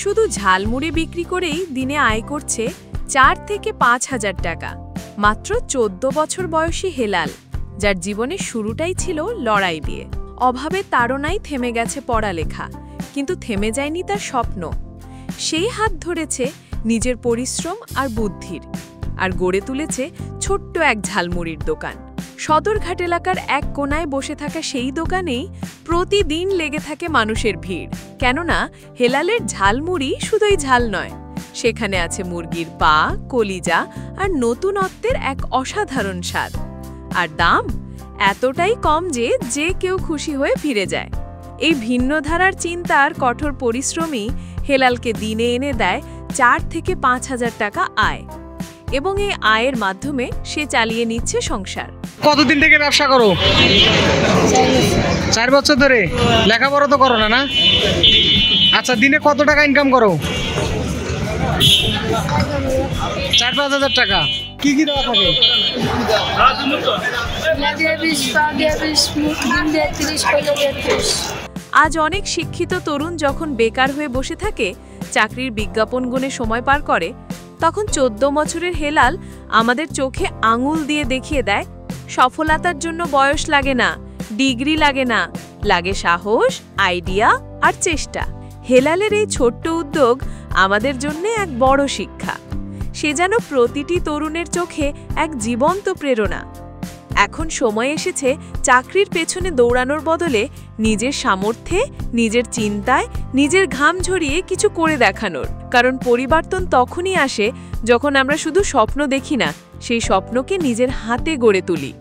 শুধু ঝালমুড়ি বিক্রি করেই দিনে আয় করছে ৪ থেকে ৫,০০০ টাকা। মাত্র ১৪ বছর বয়সী হেলাল, যার জীবনের শুরুটাই ছিল লড়াই দিয়ে। অভাবে তাড়নায় থেমে গেছে পড়ালেখা, কিন্তু থেমে যায়নি তার স্বপ্ন। সেই হাত ধরেছে নিজের পরিশ্রম আর বুদ্ধির, আর গড়ে তুলেছে ছোট্ট এক ঝালমুড়ির দোকান। সদরঘাট এলাকার এক কোনায় বসে থাকা সেই দোকানেই প্রতিদিন লেগে থাকে মানুষের ভিড়। কেননা হেলালের ঝালমুড়ি শুধুই ঝাল নয়, সেখানে আছে মুরগির পা, কলিজা আর নতুনত্বের এক অসাধারণ স্বাদ। আর দাম এতটাই কম যে যে কেউ খুশি হয়ে ফিরে যায়। এই ভিন্ন ধারার চিন্তা আর কঠোর পরিশ্রমই হেলালকে দিনে এনে দেয় ৪ থেকে ৫,০০০ টাকা আয়, এবং এই আয়ের মাধ্যমে সে চালিয়ে নিচ্ছে সংসার। কতদিন থেকে ব্যবসা করো? ৪ বছর ধরে। লেখাপড়া তো করো না? আচ্ছা, দিনে কত টাকা ইনকাম করো? ৪-৫,০০০ টাকা। কি কি দেওয়া থাকে? আজ অনেক শিক্ষিত তরুণ যখন বেকার হয়ে বসে থাকে, চাকরির বিজ্ঞাপন গুনে সময় পার করে, তখন ১৪ বছরের হেলাল আমাদের চোখে আঙুল দিয়ে দেখিয়ে দেয়, সফলতার জন্য বয়স লাগে না, ডিগ্রি লাগে না, লাগে সাহস, আইডিয়া আর চেষ্টা। হেলালের এই ছোট্ট উদ্যোগ আমাদের জন্য এক বড় শিক্ষা। সে যেন প্রতিটি তরুণের চোখে এক জীবন্ত প্রেরণা। এখন সময় এসেছে চাকরির পেছনে দৌড়ানোর বদলে নিজের সামর্থ্যে, নিজের চিন্তায়, নিজের ঘাম ঝরিয়ে কিছু করে দেখানোর। কারণ পরিবর্তন তখনই আসে যখন আমরা শুধু স্বপ্ন দেখি না, সেই স্বপ্নকে নিজের হাতে গড়ে তুলি।